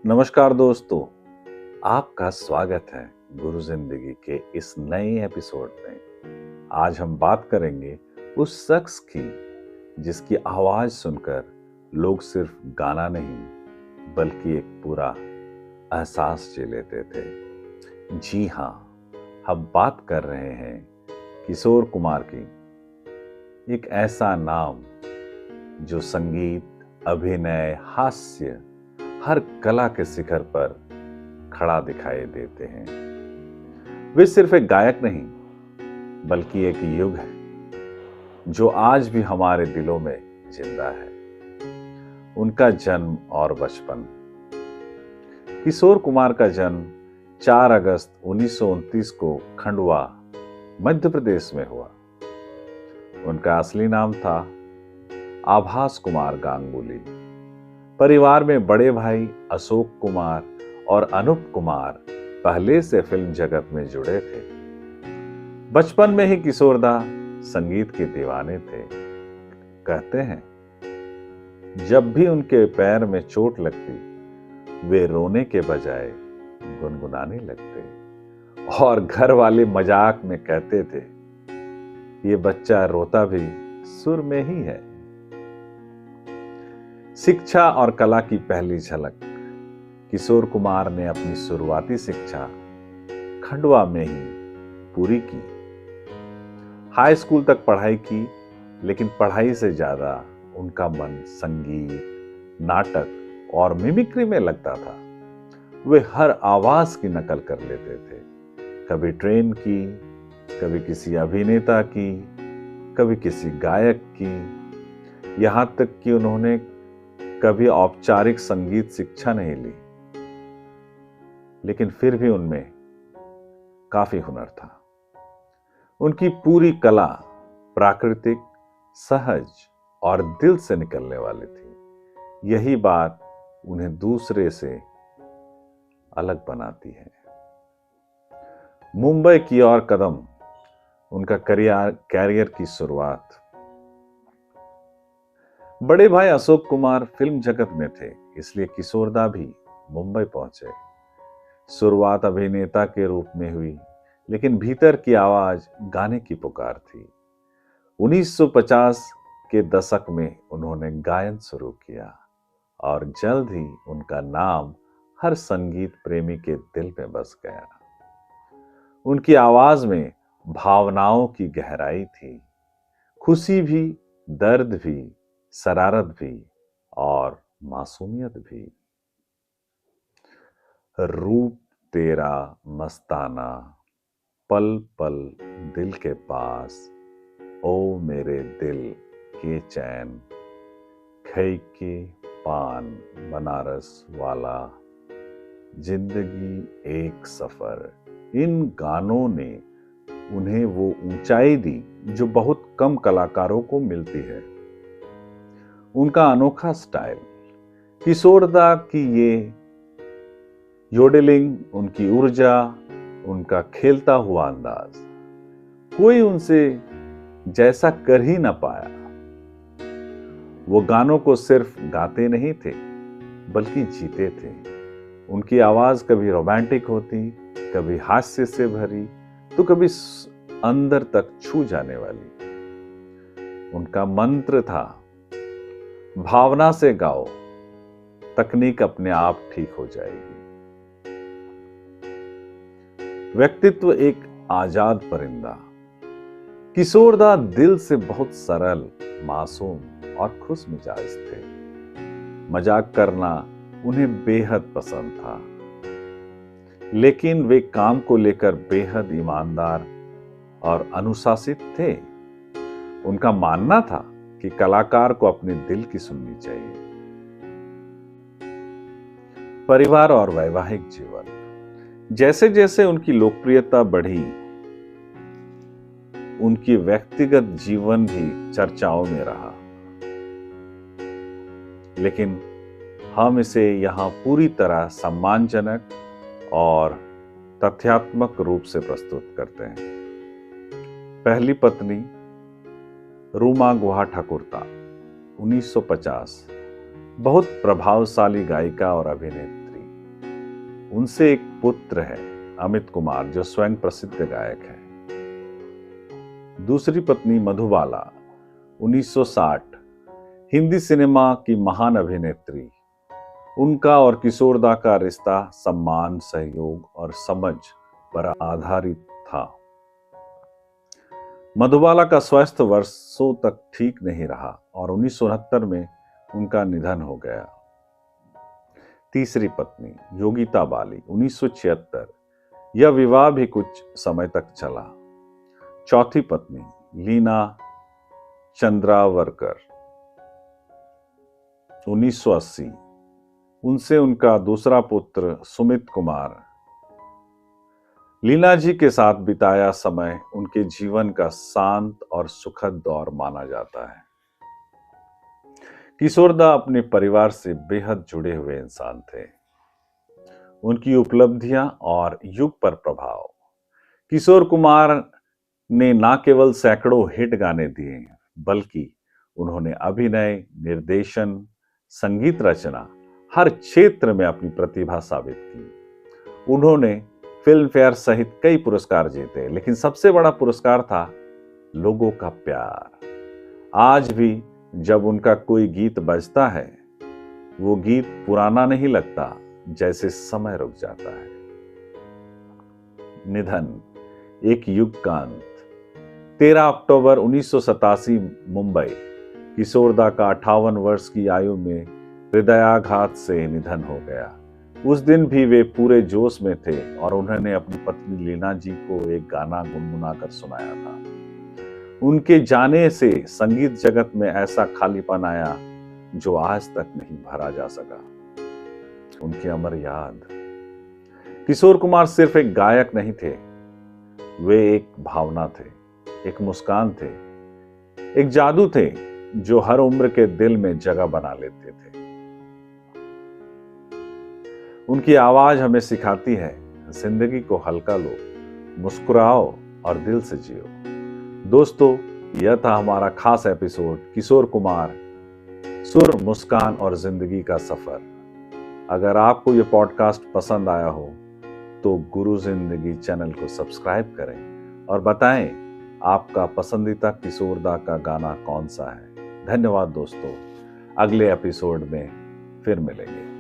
नमस्कार दोस्तों, आपका स्वागत है गुरु जिंदगी के इस नए एपिसोड में। आज हम बात करेंगे उस शख्स की जिसकी आवाज सुनकर लोग सिर्फ गाना नहीं बल्कि एक पूरा एहसास जी लेते थे। जी हाँ, हम बात कर रहे हैं किशोर कुमार की। एक ऐसा नाम जो संगीत, अभिनय, हास्य, हर कला के शिखर पर खड़ा दिखाई देते हैं। वे सिर्फ एक गायक नहीं बल्कि एक युग है जो आज भी हमारे दिलों में जिंदा है। उनका जन्म और बचपन। किशोर कुमार का जन्म 4 अगस्त 1929 को खंडवा, मध्य प्रदेश में हुआ। उनका असली नाम था आभास कुमार गांगुली। परिवार में बड़े भाई अशोक कुमार और अनूप कुमार पहले से फिल्म जगत में जुड़े थे। बचपन में ही किशोरदा संगीत के दीवाने थे। कहते हैं जब भी उनके पैर में चोट लगती वे रोने के बजाय गुनगुनाने लगते और घर वाले मजाक में कहते थे ये बच्चा रोता भी सुर में ही है। शिक्षा और कला की पहली झलक। किशोर कुमार ने अपनी शुरुआती शिक्षा खंडवा में ही पूरी की। हाई स्कूल तक पढ़ाई की, लेकिन पढ़ाई से ज्यादा उनका मन संगीत, नाटक और मिमिक्री में लगता था। वे हर आवाज की नकल कर लेते थे। कभी ट्रेन की, कभी किसी अभिनेता की, कभी किसी गायक की। यहां तक कि उन्होंने कभी औपचारिक संगीत शिक्षा नहीं ली, लेकिन फिर भी उनमें काफी हुनर था। उनकी पूरी कला प्राकृतिक, सहज और दिल से निकलने वाली थी। यही बात उन्हें दूसरे से अलग बनाती है। मुंबई की ओर कदम। उनका कैरियर की शुरुआत। बड़े भाई अशोक कुमार फिल्म जगत में थे, इसलिए किशोरदा भी मुंबई पहुंचे। शुरुआत अभिनेता के रूप में हुई, लेकिन भीतर की आवाज गाने की पुकार थी। 1950 के दशक में उन्होंने गायन शुरू किया और जल्द ही उनका नाम हर संगीत प्रेमी के दिल में बस गया। उनकी आवाज में भावनाओं की गहराई थी, खुशी भी, दर्द भी, शरारत भी और मासूमियत भी। रूप तेरा मस्ताना, पल पल दिल के पास, ओ मेरे दिल के चैन, खई के पान बनारस वाला, जिंदगी एक सफर। इन गानों ने उन्हें वो ऊंचाई दी जो बहुत कम कलाकारों को मिलती है। उनका अनोखा स्टाइल। किशोरदा की ये योडेलिंग, उनकी ऊर्जा, उनका खेलता हुआ अंदाज, कोई उनसे जैसा कर ही ना पाया। वो गानों को सिर्फ गाते नहीं थे बल्कि जीते थे। उनकी आवाज कभी रोमांटिक होती, कभी हास्य से भरी, तो कभी अंदर तक छू जाने वाली। उनका मंत्र था भावना से गाओ, तकनीक अपने आप ठीक हो जाएगी। व्यक्तित्व एक आजाद परिंदा। किशोरदा दिल से बहुत सरल, मासूम और खुश मिजाज थे। मजाक करना उन्हें बेहद पसंद था, लेकिन वे काम को लेकर बेहद ईमानदार और अनुशासित थे। उनका मानना था कि कलाकार को अपने दिल की सुननी चाहिए। परिवार और वैवाहिक जीवन। जैसे जैसे उनकी लोकप्रियता बढ़ी, उनकी व्यक्तिगत जीवन भी चर्चाओं में रहा, लेकिन हम इसे यहां पूरी तरह सम्मानजनक और तथ्यात्मक रूप से प्रस्तुत करते हैं। पहली पत्नी रूमा गुहा ठाकुरता, 1950, बहुत प्रभावशाली गायिका और अभिनेत्री। उनसे एक पुत्र है अमित कुमार, जो स्वयं प्रसिद्ध गायक है। दूसरी पत्नी मधुबाला 1960 हिंदी सिनेमा की महान अभिनेत्री। उनका और किशोरदा का रिश्ता सम्मान, सहयोग और समझ पर आधारित था। मधुबाला का स्वास्थ्य वर्षों तक ठीक नहीं रहा और 1969 में उनका निधन हो गया। तीसरी पत्नी योगिता बाली 1976, यह विवाह भी कुछ समय तक चला। चौथी पत्नी लीना चंद्रावरकर 1980, उनसे उनका दूसरा पुत्र सुमित कुमार। लीना जी के साथ बिताया समय उनके जीवन का शांत और सुखद दौर माना जाता है। किशोरदा अपने परिवार से बेहद जुड़े हुए इंसान थे। उनकी उपलब्धियां और युग पर प्रभाव। किशोर कुमार ने न केवल सैकड़ों हिट गाने दिए, बल्कि उन्होंने अभिनय, निर्देशन, संगीत रचना हर क्षेत्र में अपनी प्रतिभा साबित की। उन्होंने फिल्म फेयर सहित कई पुरस्कार जीते, लेकिन सबसे बड़ा पुरस्कार था लोगों का प्यार। आज भी जब उनका कोई गीत बजता है, वो गीत पुराना नहीं लगता, जैसे समय रुक जाता है। निधन, एक युग का अंत। 13 अक्टूबर 1987 मुंबई। किशोरदा का 58 वर्ष की आयु में हृदयाघात से निधन हो गया। उस दिन भी वे पूरे जोश में थे और उन्होंने अपनी पत्नी लीना जी को एक गाना गुनगुनाकर सुनाया था। उनके जाने से संगीत जगत में ऐसा खालीपन आया जो आज तक नहीं भरा जा सका। उनकी अमर याद। किशोर कुमार सिर्फ एक गायक नहीं थे, वे एक भावना थे, एक मुस्कान थे, एक जादू थे जो हर उम्र के दिल में जगह बना लेते थे। उनकी आवाज हमें सिखाती है, जिंदगी को हल्का लो, मुस्कुराओ और दिल से जियो। दोस्तों, यह था हमारा खास एपिसोड किशोर कुमार, सुर, मुस्कान और जिंदगी का सफर। अगर आपको यह पॉडकास्ट पसंद आया हो तो गुरु जिंदगी चैनल को सब्सक्राइब करें और बताएं आपका पसंदीदा किशोरदा का गाना कौन सा है। धन्यवाद दोस्तों, अगले एपिसोड में फिर मिलेंगे।